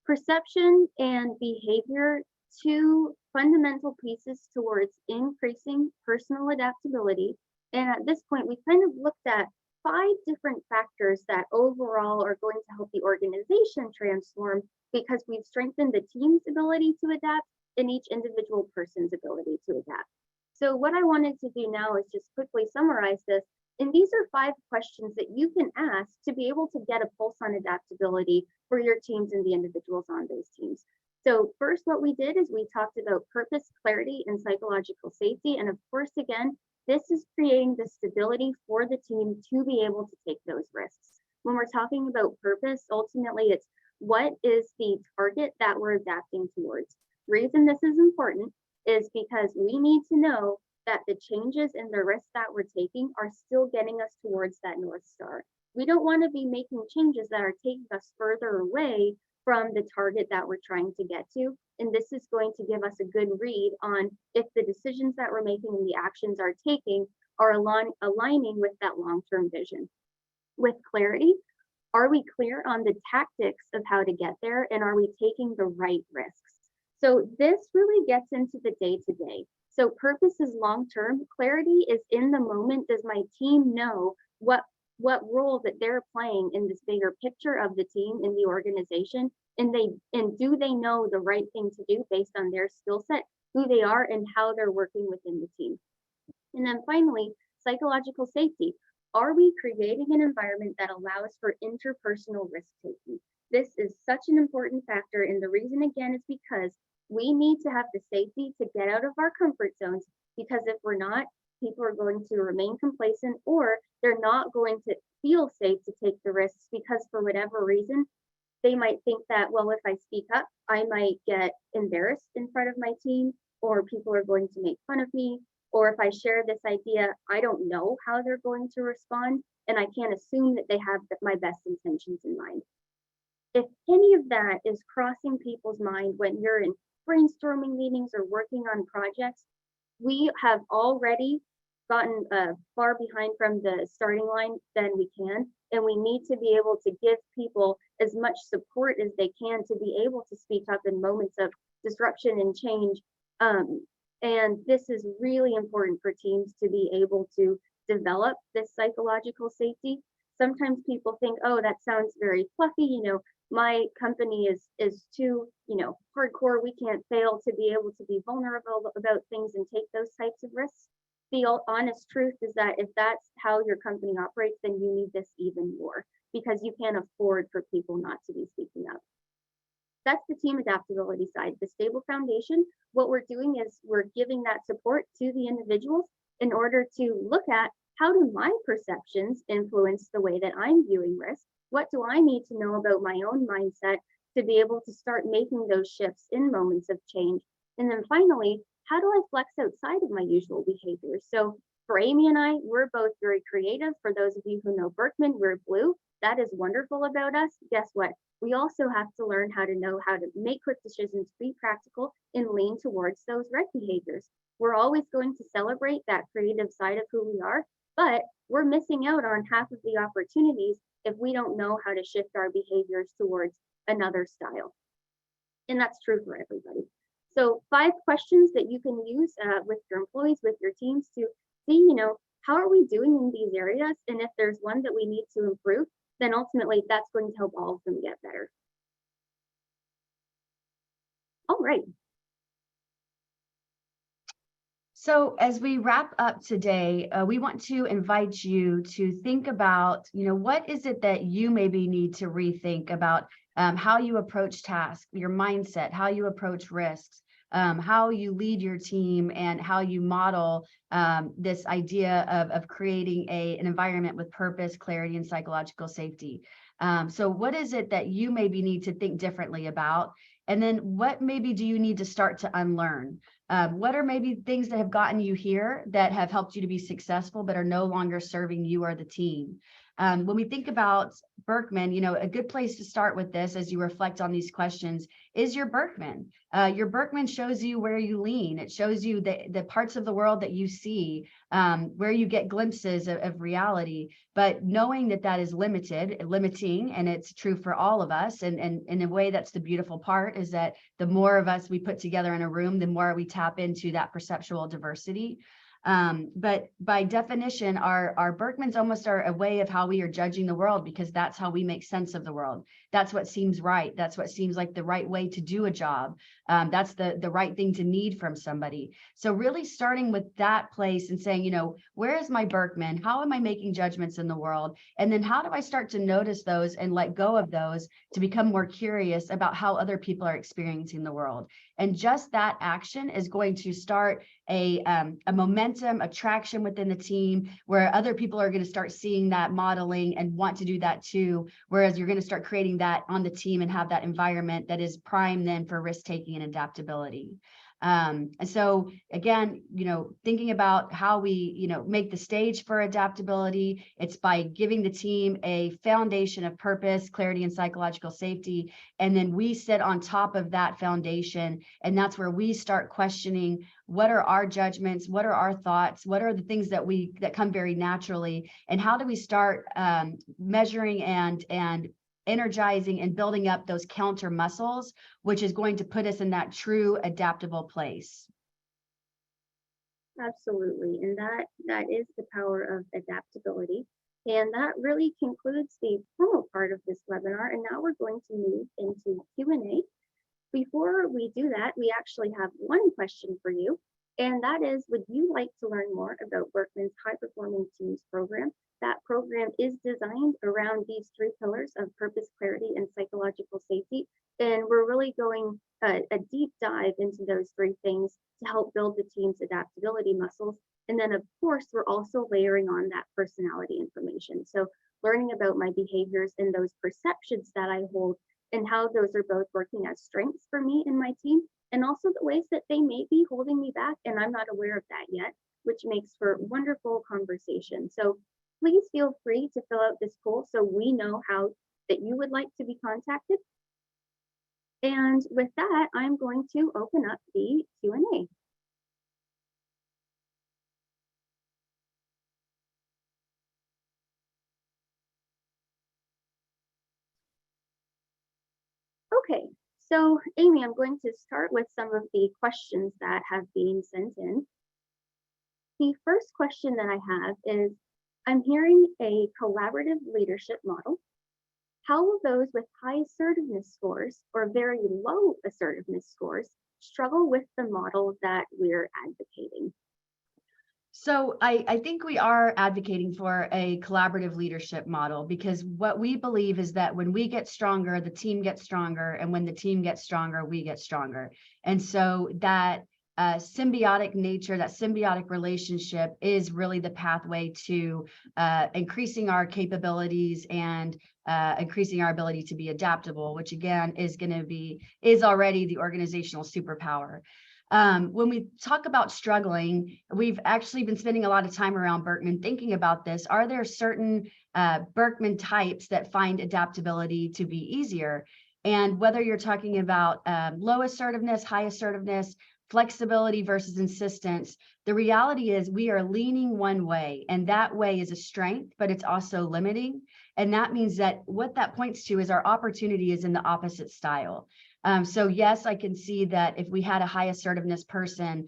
Perception and behavior, two fundamental pieces towards increasing personal adaptability. And at this point, we kind of looked at 5 different factors that overall are going to help the organization transform because we've strengthened the team's ability to adapt and each individual person's ability to adapt. So what I wanted to do now is just quickly summarize this. And these are 5 questions that you can ask to be able to get a pulse on adaptability for your teams and the individuals on those teams. So first, what we did is we talked about purpose, clarity, and psychological safety. And of course, again, this is creating the stability for the team to be able to take those risks. When we're talking about purpose, ultimately, it's what is the target that we're adapting towards. The reason this is important is because we need to know that the changes in the risks that we're taking are still getting us towards that North Star. We don't want to be making changes that are taking us further away from the target that we're trying to get to. And this is going to give us a good read on if the decisions that we're making and the actions are taking are aligning with that long-term vision. With clarity, are we clear on the tactics of how to get there, and are we taking the right risks? So this really gets into the day-to-day. So purpose is long-term. Clarity is in the moment. Does my team know what role that they're playing in this bigger picture of the team in the organization? And do they know the right thing to do based on their skill set, who they are, and how they're working within the team? And then finally, psychological safety. Are we creating an environment that allows for interpersonal risk-taking? This is such an important factor, and the reason again is because we need to have the safety to get out of our comfort zones, because if we're not, people are going to remain complacent or they're not going to feel safe to take the risks because for whatever reason, they might think that, well, if I speak up, I might get embarrassed in front of my team, or people are going to make fun of me, or if I share this idea, I don't know how they're going to respond, and I can't assume that they have my best intentions in mind. If any of that is crossing people's mind when you're in brainstorming meetings or working on projects, we have already gotten far behind from the starting line than we can, and we need to be able to give people as much support as they can to be able to speak up in moments of disruption and change And this is really important for teams to be able to develop this psychological safety. Sometimes people think, oh, that sounds very fluffy, my company is too, hardcore, we can't fail to be able to be vulnerable about things and take those types of risks. The honest truth is that if that's how your company operates, then you need this even more because you can't afford for people not to be speaking up. That's the team adaptability side. The stable foundation, what we're doing is we're giving that support to the individuals in order to look at how do my perceptions influence the way that I'm viewing risk? What do I need to know about my own mindset to be able to start making those shifts in moments of change? And then finally, how do I flex outside of my usual behaviors? So for Amy and I, we're both very creative. For those of you who know Berkman, we're blue. That is wonderful about us. Guess what? We also have to learn how to make quick decisions, be practical, and lean towards those red behaviors. We're always going to celebrate that creative side of who we are, but we're missing out on half of the opportunities if we don't know how to shift our behaviors towards another style. And that's true for everybody. So 5 questions that you can use with your employees, with your teams to see, how are we doing in these areas? And if there's one that we need to improve, then ultimately that's going to help all of them get better. All right. So as we wrap up today, we want to invite you to think about, what is it that you maybe need to rethink about how you approach tasks, your mindset, how you approach risks, how you lead your team, and how you model this idea of creating an environment with purpose, clarity, and psychological safety. So what is it that you maybe need to think differently about? And then what maybe do you need to start to unlearn? What are maybe things that have gotten you here that have helped you to be successful, but are no longer serving you or the team? When we think about Berkman, a good place to start with this as you reflect on these questions is your Berkman. Your Berkman shows you where you lean. It shows you the parts of the world that you see, where you get glimpses of reality. But knowing that that is limiting, and it's true for all of us. And in a way, that's the beautiful part is that the more of us we put together in a room, the more we tap into that perceptual diversity. But by definition, our Berkmans almost are a way of how we are judging the world, because that's how we make sense of the world. That's what seems right. That's what seems like the right way to do a job. That's the right thing to need from somebody. So really starting with that place and saying, where is my Berkman? How am I making judgments in the world? And then how do I start to notice those and let go of those to become more curious about how other people are experiencing the world? And just that action is going to start a momentum, a traction within the team where other people are going to start seeing that modeling and want to do that too. Whereas you're going to start creating that on the team and have that environment that is prime then for risk taking and adaptability. And so again, thinking about how we, make the stage for adaptability, it's by giving the team a foundation of purpose, clarity, and psychological safety. And then we sit on top of that foundation. And that's where we start questioning, what are our judgments? What are our thoughts? What are the things that come very naturally? And how do we start measuring and energizing and building up those counter muscles, which is going to put us in that true adaptable place. Absolutely. And that is the power of adaptability. And that really concludes the formal part of this webinar. And now we're going to move into Q&A. Before we do that, we actually have one question for you. And that is, would you like to learn more about Berkman's High Performing Teams program? That program is designed around these 3 pillars of purpose, clarity, and psychological safety. And we're really going a deep dive into those 3 things to help build the team's adaptability muscles. And then, of course, we're also layering on that personality information. So learning about my behaviors and those perceptions that I hold and how those are both working as strengths for me and my team, and also the ways that they may be holding me back and I'm not aware of that yet, which makes for wonderful conversation. So please feel free to fill out this poll so we know how that you would like to be contacted. And with that, I'm going to open up the Q&A. Okay, So, Amy, I'm going to start with some of the questions that have been sent in. The first question that I have is, I'm hearing a collaborative leadership model. How will those with high assertiveness scores or very low assertiveness scores struggle with the model that we're advocating? So I think we are advocating for a collaborative leadership model, because what we believe is that when we get stronger, the team gets stronger, and when the team gets stronger, we get stronger. And so that symbiotic nature, that symbiotic relationship is really the pathway to increasing our capabilities and increasing our ability to be adaptable, which again is already the organizational superpower. When we talk about struggling, we've actually been spending a lot of time around Berkman thinking about this. Are there certain Berkman types that find adaptability to be easier? And whether you're talking about low assertiveness, high assertiveness, flexibility versus insistence, the reality is we are leaning one way, and that way is a strength, but it's also limiting. And that means that what that points to is our opportunity is in the opposite style. So yes, I can see that if we had a high assertiveness person,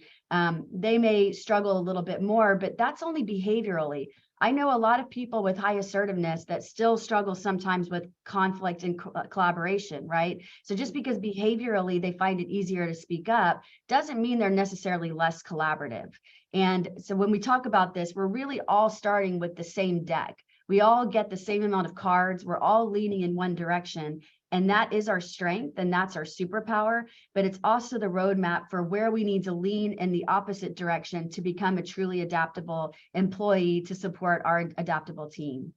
they may struggle a little bit more, but that's only behaviorally. I know a lot of people with high assertiveness that still struggle sometimes with conflict and collaboration, right? So just because behaviorally they find it easier to speak up doesn't mean they're necessarily less collaborative. And so when we talk about this, we're really all starting with the same deck. We all get the same amount of cards. We're all leaning in one direction. And that is our strength, and that's our superpower, but it's also the roadmap for where we need to lean in the opposite direction to become a truly adaptable employee to support our adaptable team.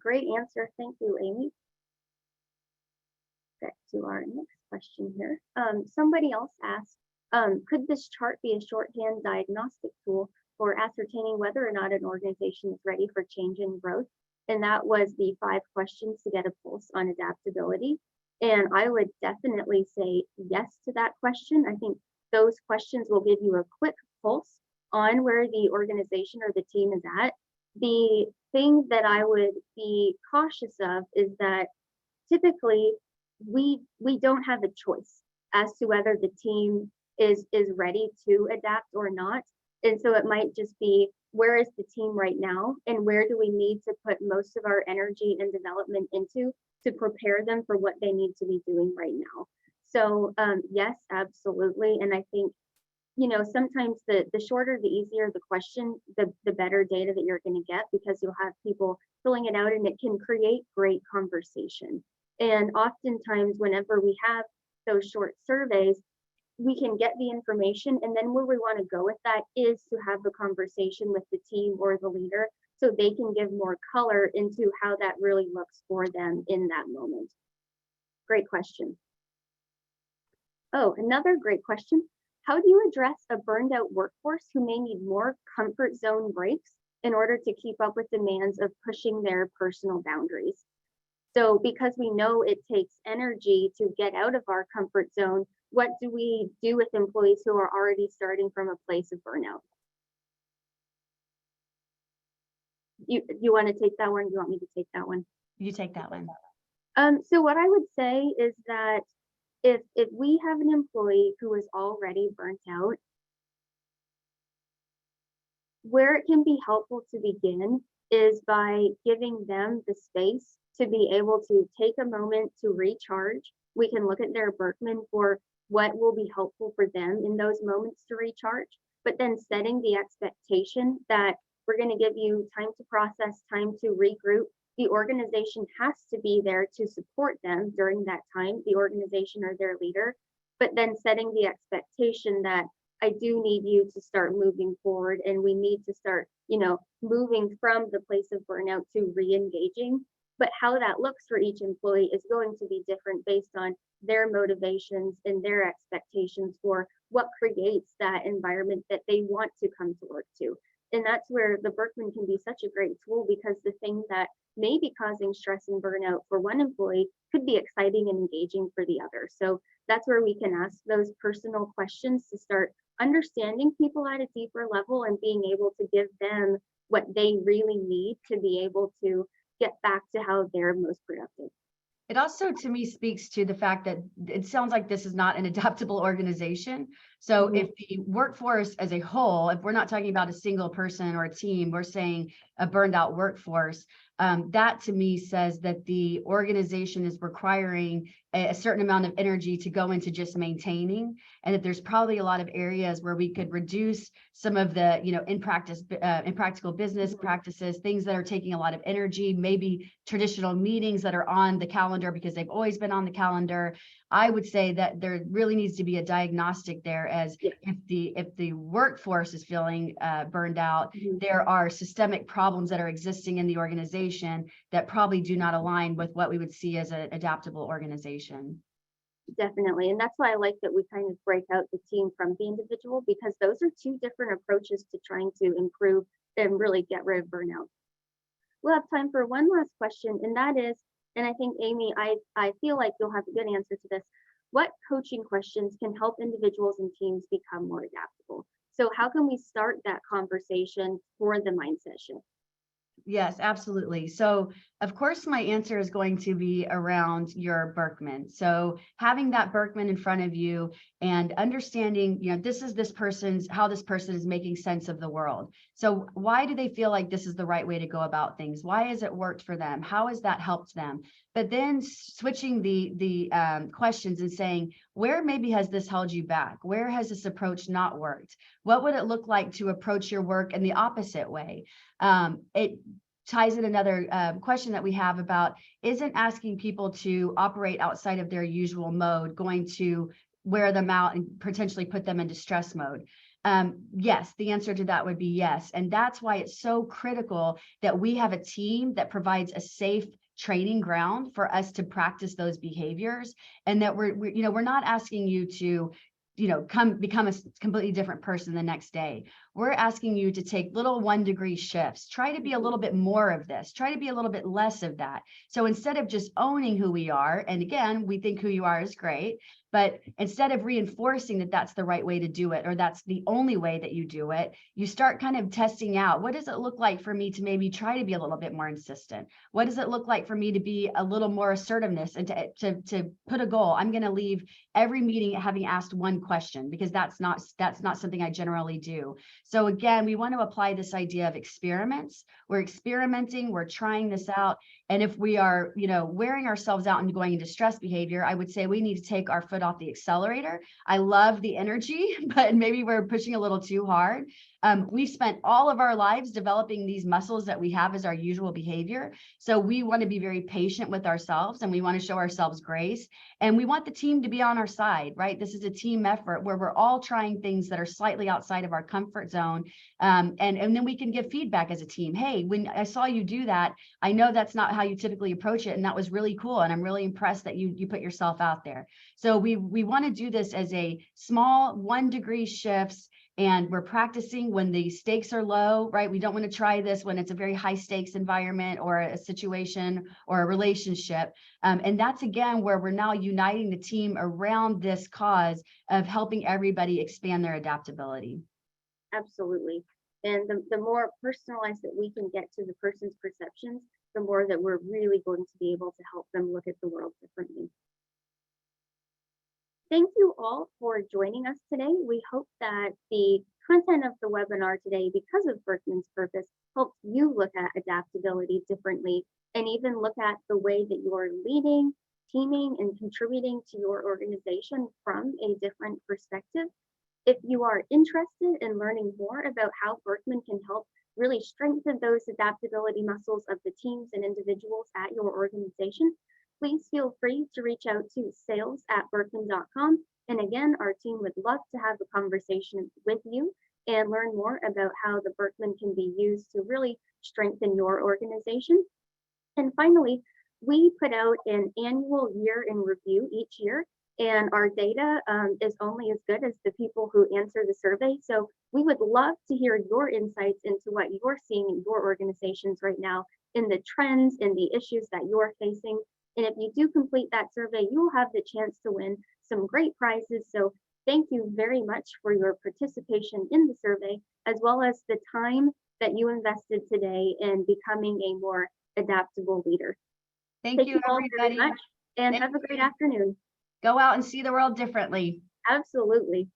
Great answer. Thank you, Amy. Get to our next question here. Somebody else asked, could this chart be a shorthand diagnostic tool for ascertaining whether or not an organization is ready for change and growth? And that was the 5 questions to get a pulse on adaptability. And I would definitely say yes to that question. I think those questions will give you a quick pulse on where the organization or the team is at. The thing that I would be cautious of is that typically we don't have a choice as to whether the team is ready to adapt or not. And so it might just be, where is the team right now, and where do we need to put most of our energy and development into to prepare them for what they need to be doing right now. So yes, absolutely. And I think, sometimes the shorter, the easier the question, the better data that you're going to get, because you'll have people filling it out and it can create great conversation. And oftentimes whenever we have those short surveys, we can get the information, and then where we want to go with that is to have the conversation with the team or the leader so they can give more color into how that really looks for them in that moment. Great question. Oh, another great question. How do you address a burned out workforce who may need more comfort zone breaks in order to keep up with demands of pushing their personal boundaries? So because we know it takes energy to get out of our comfort zone, what do we do with employees who are already starting from a place of burnout? You want to take that one? You want me to take that one? You take that one. So what I would say is that if we have an employee who is already burnt out, where it can be helpful to begin is by giving them the space to be able to take a moment to recharge. We can look at their Berkman for what will be helpful for them in those moments to recharge, but then setting the expectation that we're going to give you time to process, time to regroup. The organization has to be there to support them during that time, the organization or their leader, but then setting the expectation that I do need you to start moving forward, and we need to start, moving from the place of burnout to re-engaging. But how that looks for each employee is going to be different based on their motivations and their expectations for what creates that environment that they want to come to work to. And that's where the Berkman can be such a great tool, because the thing that may be causing stress and burnout for one employee could be exciting and engaging for the other. So that's where we can ask those personal questions to start understanding people at a deeper level and being able to give them what they really need to be able to get back to how they're most productive. It also, to me, speaks to the fact that it sounds like this is not an adaptable organization. So Mhm. if the workforce as a whole, if we're not talking about a single person or a team, we're saying a burned out workforce, that to me says that the organization is requiring a certain amount of energy to go into just maintaining, and that there's probably a lot of areas where we could reduce some of the, impractical business Mhm. practices, things that are taking a lot of energy, maybe traditional meetings that are on the calendar because they've always been on the calendar. I would say that there really needs to be a diagnostic there, as Yeah. if the workforce is feeling burned out, Mhm. there are systemic problems that are existing in the organization that probably do not align with what we would see as an adaptable organization. Definitely. And that's why I like that we kind of break out the team from the individual, because those are two different approaches to trying to improve and really get rid of burnout. We'll have time for one last question, and that is, and I think Amy, I feel like you'll have a good answer to this. What coaching questions can help individuals and teams become more adaptable? So how can we start that conversation for the mindset shift? Yes, absolutely. So, of course, my answer is going to be around your Berkman. So, having that Berkman in front of you and understanding, this person's how this person is making sense of the world. So, why do they feel like this is the right way to go about things? Why has it worked for them? How has that helped them? But then switching the questions and saying, where maybe has this held you back? Where has this approach not worked? What would it look like to approach your work in the opposite way? It ties in another question that we have about, isn't asking people to operate outside of their usual mode going to wear them out and potentially put them into stress mode? Yes, the answer to that would be yes. And that's why it's so critical that we have a team that provides a safe training ground for us to practice those behaviors, and that we're not asking you to come become a completely different person the next day. We're asking you to take little 1-degree shifts. Try to be a little bit more of this. Try to be a little bit less of that. So instead of just owning who we are, and again, we think who you are is great, but instead of reinforcing that that's the right way to do it, or that's the only way that you do it, you start kind of testing out, what does it look like for me to maybe try to be a little bit more insistent? What does it look like for me to be a little more assertiveness and to put a goal? I'm going to leave every meeting having asked one question, because that's not something I generally do. So again, we want to apply this idea of experiments. We're experimenting, we're trying this out. And if we are, wearing ourselves out and going into stress behavior, I would say we need to take our foot off the accelerator. I love the energy, but maybe we're pushing a little too hard. We've spent all of our lives developing these muscles that we have as our usual behavior. So we want to be very patient with ourselves, and we want to show ourselves grace. And we want the team to be on our side, right? This is a team effort where we're all trying things that are slightly outside of our comfort zone. And then we can give feedback as a team. Hey, when I saw you do that, I know that's not how you typically approach it, and that was really cool. And I'm really impressed that you put yourself out there. So we want to do this as a small 1-degree shifts. And we're practicing when the stakes are low, right? We don't want to try this when it's a very high stakes environment or a situation or a relationship. And that's, again, where we're now uniting the team around this cause of helping everybody expand their adaptability. Absolutely. And the more personalized that we can get to the person's perceptions, the more that we're really going to be able to help them look at the world differently. Thank you all for joining us today. We hope that the content of the webinar today, because of Berkman's purpose, helps you look at adaptability differently, and even look at the way that you're leading, teaming, and contributing to your organization from a different perspective. If you are interested in learning more about how Berkman can help really strengthen those adaptability muscles of the teams and individuals at your organization, please feel free to reach out to sales@berkman.com. And again, our team would love to have a conversation with you and learn more about how the Berkman can be used to really strengthen your organization. And finally, we put out an annual year in review each year, and our data is only as good as the people who answer the survey. So we would love to hear your insights into what you're seeing in your organizations right now, in the trends, in the issues that you're facing. And if you do complete that survey, you will have the chance to win some great prizes. So thank you very much for your participation in the survey, as well as the time that you invested today in becoming a more adaptable leader. Thank Thank you, you all very everybody. much. and Thank have a great you. afternoon. Go out and see the world differently. Absolutely.